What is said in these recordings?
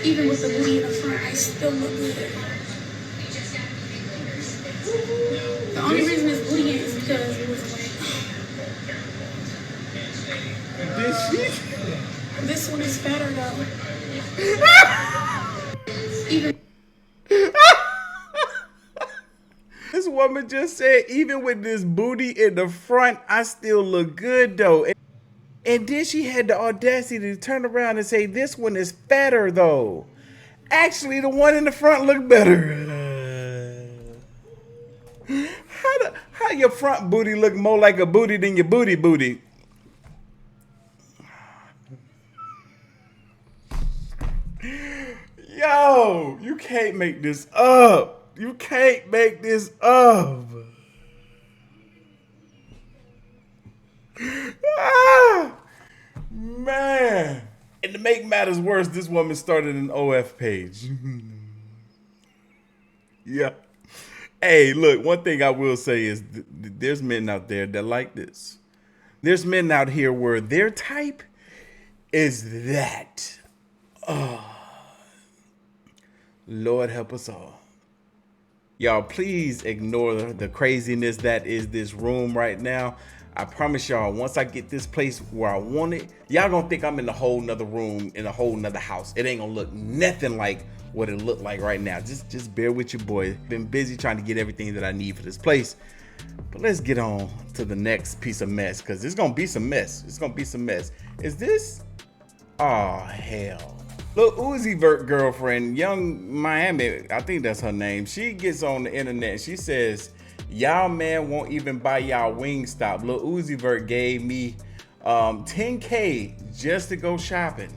Even with the booty in the front, I still look good. The only reason it's booty is because it was wet. Did she? This one is fatter though. Even This woman just said, even with this booty in the front, I still look good though. And then she had the audacity to turn around and say, this one is fatter though. Actually, the one in the front looked better. How your front booty look more like a booty than your booty? Yo, you can't make this up. You can't make this up. Ah, man. And to make matters worse, this woman started an OF page. Yeah. Hey, look, one thing I will say is there's men out there that like this. There's men out here where their type is that. Oh, Lord help us all. Y'all, please ignore the craziness that is this room right now. I promise y'all, once I get this place where I want it, y'all gonna think I'm in a whole nother room, in a whole nother house. It ain't gonna look nothing like what it looked like right now. Just bear with your boy. Been busy trying to get everything that I need for this place. But let's get on to the next piece of mess, because it's gonna be some mess. It's gonna be some mess. Is this? Oh, hell. Lil Uzi Vert girlfriend, Young Miami, I think that's her name. She gets on the internet. She says, y'all man won't even buy y'all Wingstop. Lil Uzi Vert gave me $10K just to go shopping.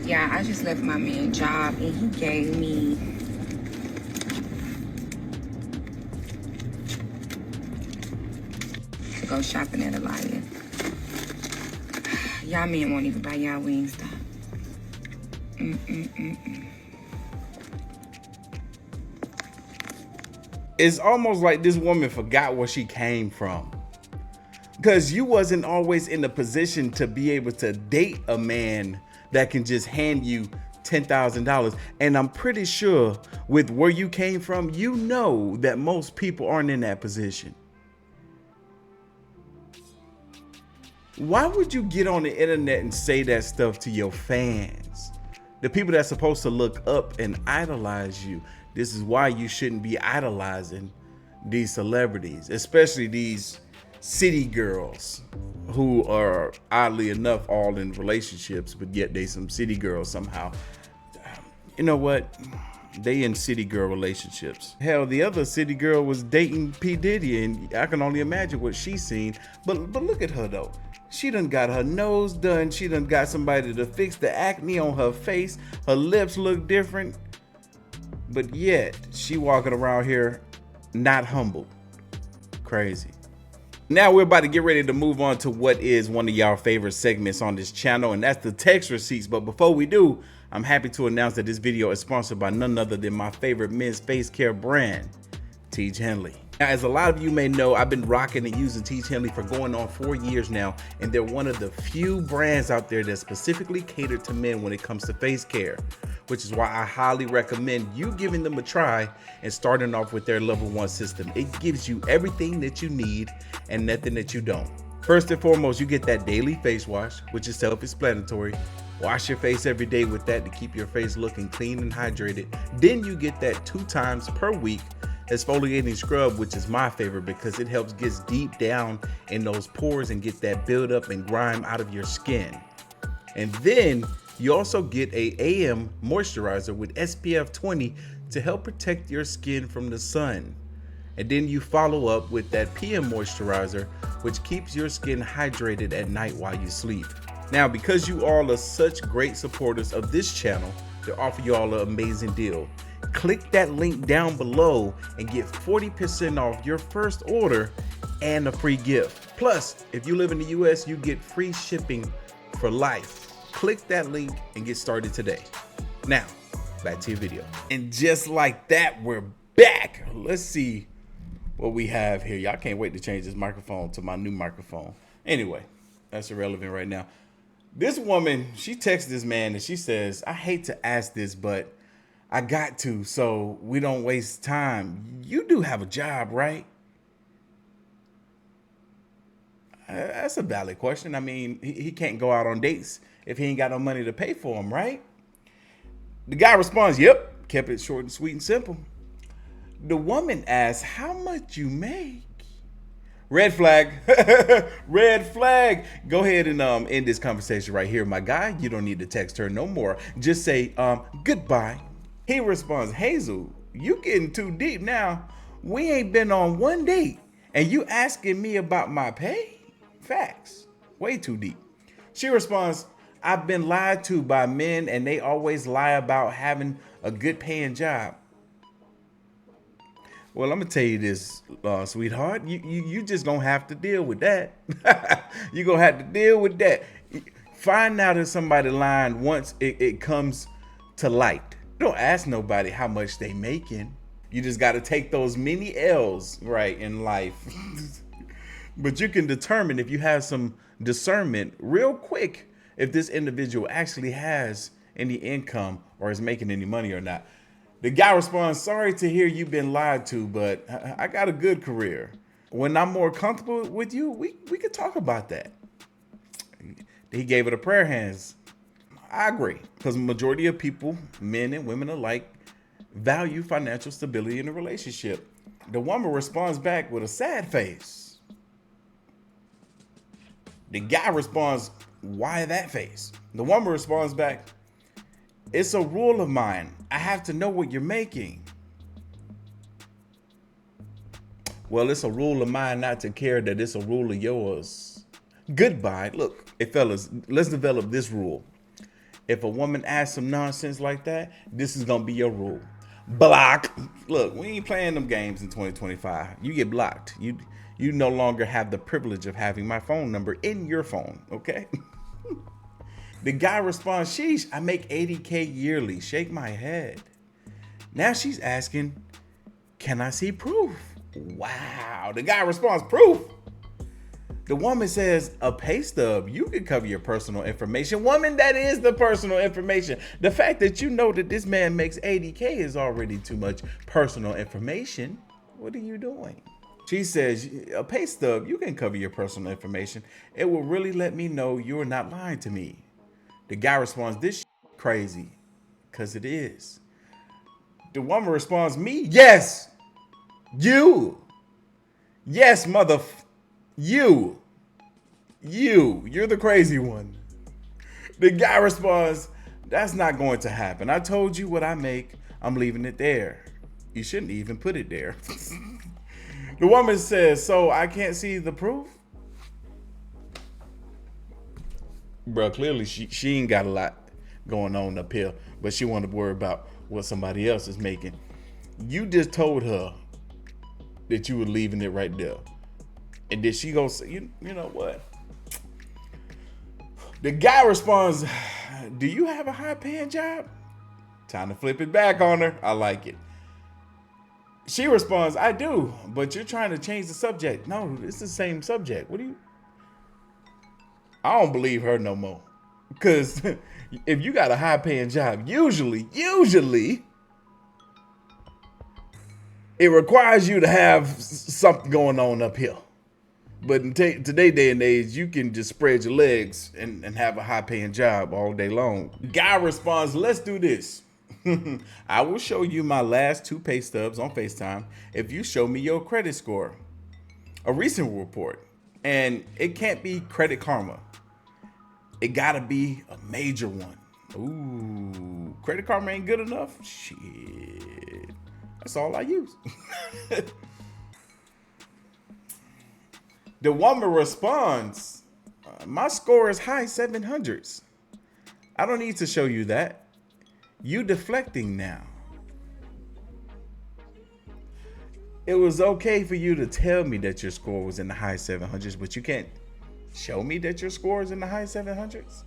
Yeah, I just left my man job and he gave me to go shopping at a Lion. Y'all men won't even buy y'all Wingstop. It's almost like this woman forgot where she came from. Because you wasn't always in the position to be able to date a man that can just hand you $10,000. And I'm pretty sure with where you came from, you know that most people aren't in that position. Why would you get on the internet and say that stuff to your fans? The people that's supposed to look up and idolize you. This is why you shouldn't be idolizing these celebrities, especially these city girls who are oddly enough all in relationships, but yet they some city girls somehow. You know what? They in city girl relationships. Hell, the other city girl was dating P. Diddy, and I can only imagine what she's seen. But look at her though. She done got her nose done. She done got somebody to fix the acne on her face. Her lips look different. But yet, she walking around here not humble. Crazy. Now we're about to get ready to move on to what is one of y'all favorite segments on this channel, and that's the text receipts. But before we do, I'm happy to announce that this video is sponsored by none other than my favorite men's face care brand, Teej Henley. Now, as a lot of you may know, I've been rocking and using Teej Henley for going on 4 years now, and they're one of the few brands out there that specifically cater to men when it comes to face care, which is why I highly recommend you giving them a try and starting off with their level 1 system. It gives you everything that you need and nothing that you don't. First and foremost, you get that daily face wash, which is self-explanatory. Wash your face every day with that to keep your face looking clean and hydrated. Then you get that 2 times per week exfoliating scrub, which is my favorite because it helps get deep down in those pores and get that buildup and grime out of your skin. And then you also get a AM moisturizer with SPF 20 to help protect your skin from the sun. And then you follow up with that PM moisturizer, which keeps your skin hydrated at night while you sleep. Now, because you all are such great supporters of this channel, they offer you all an amazing deal. Click that link down below and get 40% off your first order and a free gift. Plus, if you live in the US, you get free shipping for life. Click that link and get started today. Now, back to your video. And just like that, we're back. Let's see what we have here. Y'all can't wait to change this microphone to my new microphone. Anyway, that's irrelevant right now. This woman, she texts this man and she says, I hate to ask this, but I got to, so we don't waste time. You do have a job, right? That's a valid question. I mean, he can't go out on dates if he ain't got no money to pay for them, right? The guy responds, yep. Kept it short and sweet and simple. The woman asks, how much you make? Red flag. Red flag. Go ahead and end this conversation right here, my guy. You don't need to text her no more. Just say goodbye. He responds, Hazel, you getting too deep now. We ain't been on one date and you asking me about my pay? Facts. Way too deep. She responds, I've been lied to by men and they always lie about having a good paying job. Well, I'm gonna tell you this, sweetheart. You just gonna have to deal with that. You gonna have to deal with that. Find out if somebody lying once it comes to light. Don't ask nobody how much they making. You just gotta take those many L's right in life. But you can determine if you have some discernment real quick if this individual actually has any income or is making any money or not. The guy responds, sorry to hear you've been lied to, but I got a good career. When I'm more comfortable with you, we could talk about that. He gave it a prayer hands. I agree, because majority of people, men and women alike, value financial stability in a relationship. The woman responds back with a sad face. The guy responds, why that face? The woman responds back, it's a rule of mine. I have to know what you're making. Well, it's a rule of mine not to care that it's a rule of yours. Goodbye. Look, fellas, let's develop this rule. If a woman asks some nonsense like that, this is going to be your rule. Block. Look, we ain't playing them games in 2025. You get blocked. You no longer have the privilege of having my phone number in your phone, okay? The guy responds, sheesh, I make 80K yearly. Shake my head. Now she's asking, can I see proof? Wow. The guy responds, proof? The woman says, a pay stub. You can cover your personal information. Woman, that is the personal information. The fact that you know that this man makes 80K is already too much personal information. What are you doing? She says, a pay stub, you can cover your personal information. It will really let me know you're not lying to me. The guy responds, this crazy, because it is. The woman responds, me? Yes. You. Yes, you. You're the crazy one. The guy responds, that's not going to happen. I told you what I make. I'm leaving it there. You shouldn't even put it there. The woman says, so I can't see the proof? Bro, clearly she ain't got a lot going on up here, but she wanted to worry about what somebody else is making. You just told her that you were leaving it right there. And did she go say, you know what? The guy responds, do you have a high paying job? Time to flip it back on her. I like it. She responds, I do, but you're trying to change the subject. No, it's the same subject. I don't believe her no more. Because if you got a high paying job, usually, it requires you to have something going on up here. But in today's day and age, you can just spread your legs and have a high paying job all day long. Guy responds, let's do this. I will show you my last 2 pay stubs on FaceTime if you show me your credit score. A recent report. And it can't be Credit Karma. It gotta be a major one. Ooh, Credit Karma ain't good enough? Shit. That's all I use. The woman responds, my score is high 700s. I don't need to show you that. You deflecting now. It was okay for you to tell me that your score was in the high 700s, but you can't show me that your score is in the high 700s.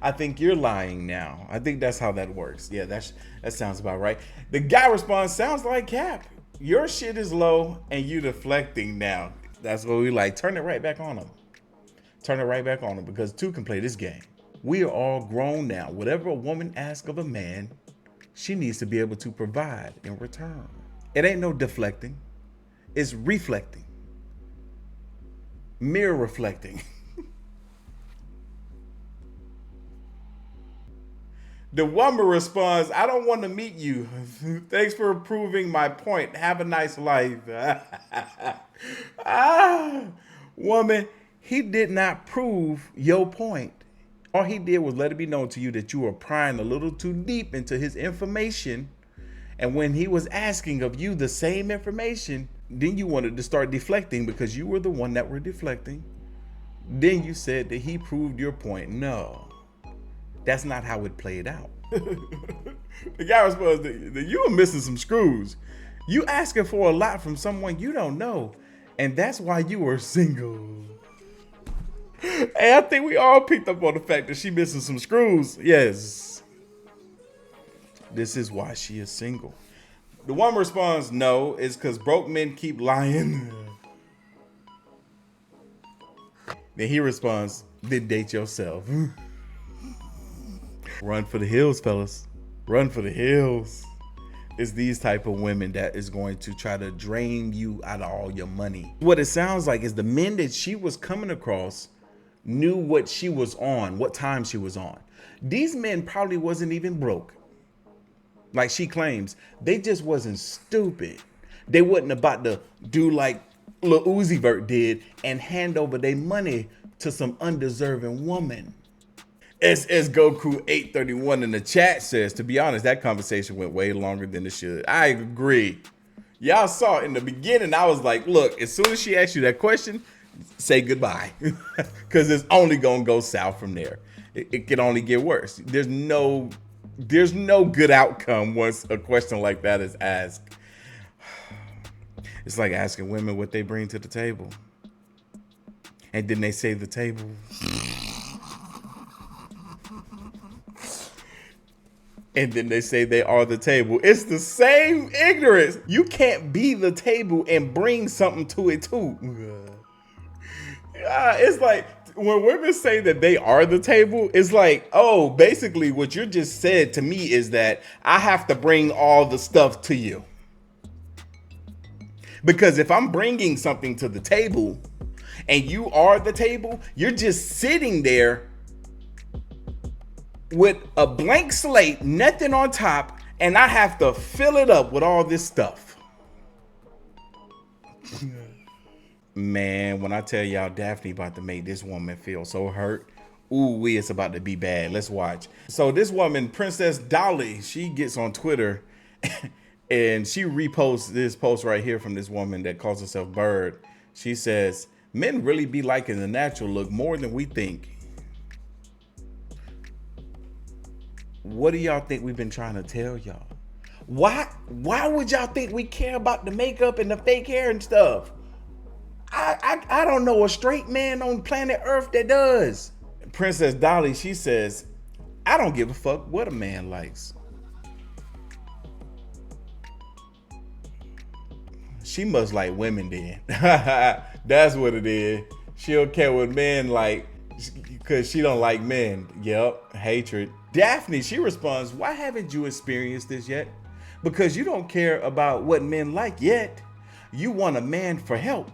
I think you're lying now. I think that's how that works. Yeah, that sounds about right. The guy responds, sounds like cap. Your shit is low and you deflecting now. That's what we like. Turn it right back on him. Turn it right back on them because two can play this game. We are all grown now. Whatever a woman asks of a man, she needs to be able to provide in return. It ain't no deflecting. It's reflecting. Mirror reflecting. The woman responds, I don't want to meet you. Thanks for proving my point. Have a nice life. Woman, he did not prove your point. All he did was let it be known to you that you were prying a little too deep into his information. And when he was asking of you the same information, then you wanted to start deflecting because you were the one that were deflecting. Then you said that he proved your point. No, that's not how it played out. The guy responds that you were missing some screws. You asking for a lot from someone you don't know. And that's why you were single. Hey, I think we all picked up on the fact that she missing some screws. Yes. This is why she is single. The woman responds, no, it's because broke men keep lying. Then he responds, then date yourself. Run for the hills, fellas. Run for the hills. It's these type of women that is going to try to drain you out of all your money. What it sounds like is the men that she was coming across knew what she was on, what time she was on. These men probably wasn't even broke. Like she claims, they just wasn't stupid. They wasn't about to do like Lil Uzi Vert did and hand over their money to some undeserving woman. SS Goku 831 in the chat says, to be honest, that conversation went way longer than it should. I agree. Y'all saw in the beginning, I was like, look, as soon as she asked you that question, say goodbye. Because it's only going to go south from there. It can only get worse. There's no good outcome once a question like that is asked. It's like asking women what they bring to the table. And then they say the table. And then they say they are the table. It's the same ignorance. You can't be the table and bring something to it too. It's like when women say that they are the table, it's like, oh, basically what you just said to me is that I have to bring all the stuff to you. Because if I'm bringing something to the table and you are the table, you're just sitting there with a blank slate, nothing on top, and I have to fill it up with all this stuff. Man, when I tell y'all Daphne about to make this woman feel so hurt, ooh, it's about to be bad. Let's watch. So this woman, Princess Dolly, she gets on Twitter and she reposts this post right here from this woman that calls herself Bird. She says, men really be liking the natural look more than we think. What do y'all think we've been trying to tell y'all? Why would y'all think we care about the makeup and the fake hair and stuff? I don't know a straight man on planet Earth that does. Princess Dolly, she says, I don't give a fuck what a man likes. She must like women then. That's what it is. She don't care what men like because she don't like men. Yep, hatred. Daphne, she responds, why haven't you experienced this yet? Because you don't care about what men like yet. You want a man for help.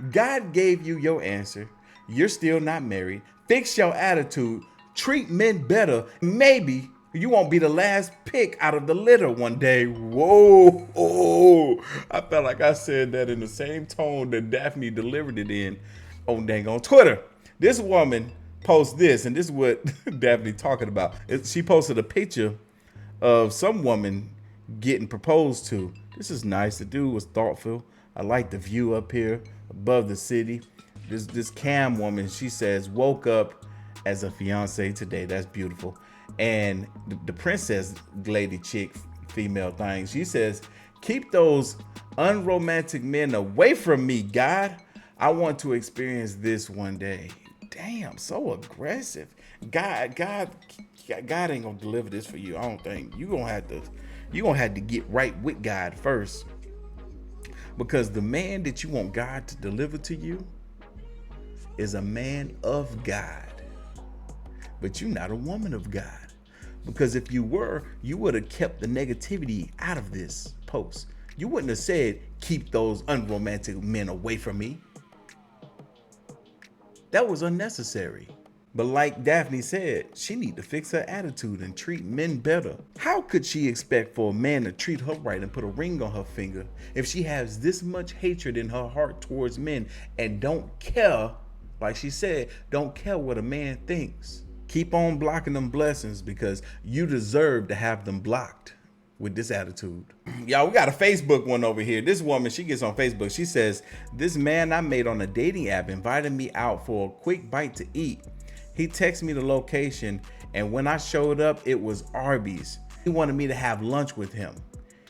God gave you your answer. You're still not married. Fix your attitude. Treat men better. Maybe you won't be the last pick out of the litter one day. Whoa. Oh, I felt like I said that in the same tone that Daphne delivered it in on Twitter. This woman post this, and this is what Daphne talking about. She posted a picture of some woman getting proposed to. This is nice. The dude was thoughtful. I like the view up here above the city. This Cam woman, she says, woke up as a fiance today. That's beautiful. And the princess lady chick, female thing, she says, keep those unromantic men away from me, God. I want to experience this one day. Damn, so aggressive. God ain't gonna deliver this for you. I don't think. You're gonna have to get right with God first. Because the man that you want God to deliver to you, is a man of God, but you're not a woman of God. Because if you were, you would have kept the negativity out of this post. You wouldn't have said, keep those unromantic men away from me. That was unnecessary. But like Daphne said, she need to fix her attitude and treat men better. How could she expect for a man to treat her right and put a ring on her finger if she has this much hatred in her heart towards men and don't care, like she said, don't care what a man thinks? Keep on blocking them blessings because you deserve to have them blocked with this attitude. Y'all, we got a Facebook one over here. This woman, she gets on Facebook. She says, this man I made on a dating app invited me out for a quick bite to eat. He texted me the location, and when I showed up, it was Arby's. He wanted me to have lunch with him.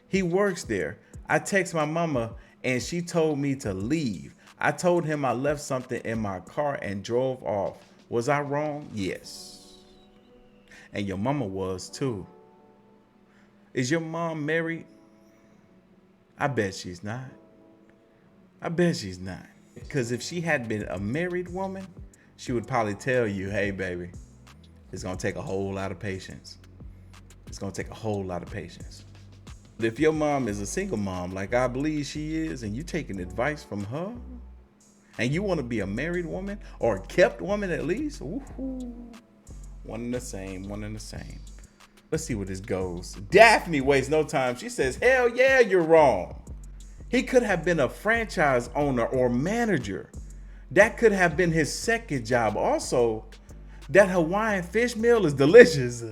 He works there. I text my mama, and she told me to leave. I told him I left something in my car and drove off. Was I wrong? Yes. And your mama was too. Is your mom married? I bet she's not. I bet she's not. Because if she had been a married woman, she would probably tell you, hey, baby, it's going to take a whole lot of patience. It's going to take a whole lot of patience. But if your mom is a single mom, like I believe she is, and you taking advice from her, and you want to be a married woman or a kept woman at least, ooh, one and the same, one and the same. Let's see where this goes. Daphne wastes no time. She says, hell yeah, you're wrong. He could have been a franchise owner or manager. That could have been his second job. Also, that Hawaiian fish meal is delicious.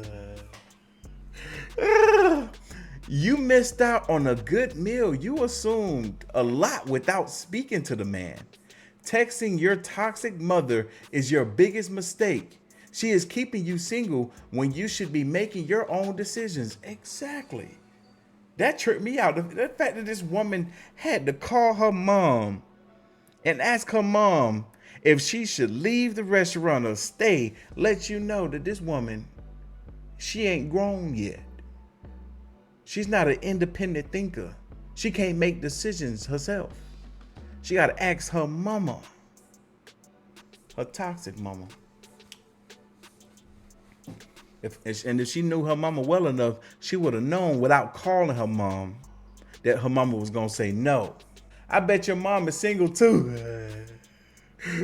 You missed out on a good meal. You assumed a lot without speaking to the man. Texting your toxic mother is your biggest mistake. She is keeping you single when you should be making your own decisions. Exactly. That tripped me out. The fact that this woman had to call her mom and ask her mom if she should leave the restaurant or stay, lets you know that this woman, she ain't grown yet. She's not an independent thinker. She can't make decisions herself. She got to ask her mama, her toxic mama. If she knew her mama well enough, she would have known without calling her mom that her mama was going to say no. I bet your mom is single too.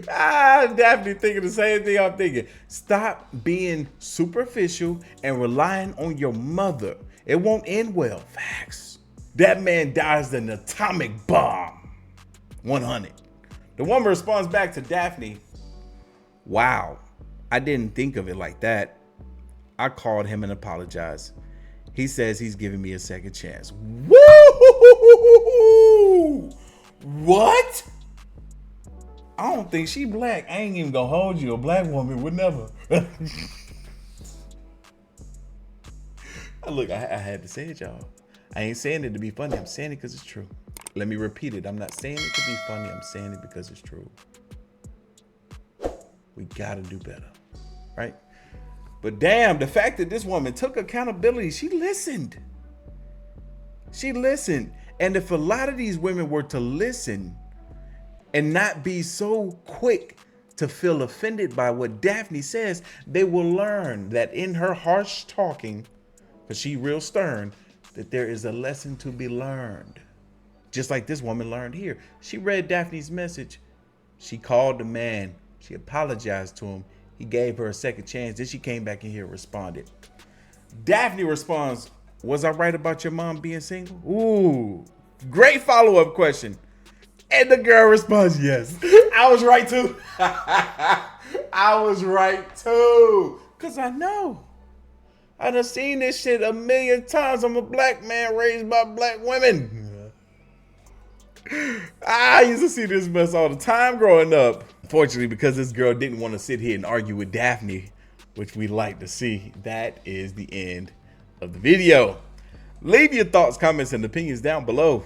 Daphne thinking the same thing I'm thinking. Stop being superficial and relying on your mother. It won't end well. Facts. That man dies an atomic bomb. 100. The woman responds back to Daphne. Wow, I didn't think of it like that. I called him and apologized. He says he's giving me a second chance. Woo! What? I don't think she black. I ain't even gonna hold you. A black woman would never. Look, I had to say it, y'all. I ain't saying it to be funny. I'm saying it because it's true. Let me repeat it. I'm not saying it to be funny. I'm saying it because it's true. We gotta do better, right? But damn, the fact that this woman took accountability, she listened. She listened. And if a lot of these women were to listen and not be so quick to feel offended by what Daphne says, they will learn that in her harsh talking, because she real stern, that there is a lesson to be learned. Just like this woman learned here. She read Daphne's message. She called the man. She apologized to him. He gave her a second chance. Then she came back in here and responded. Daphne responds, was I right about your mom being single? Ooh, great follow-up question. And the girl responds, yes. I was right too. I was right too. Because I know. I done seen this shit a million times. I'm a black man raised by black women. I used to see this mess all the time growing up. Fortunately, because this girl didn't want to sit here and argue with Daphne, which we like to see, that is the end of the video. Leave your thoughts, comments, and opinions down below.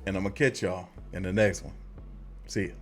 And I'm going to catch y'all in the next one. See ya.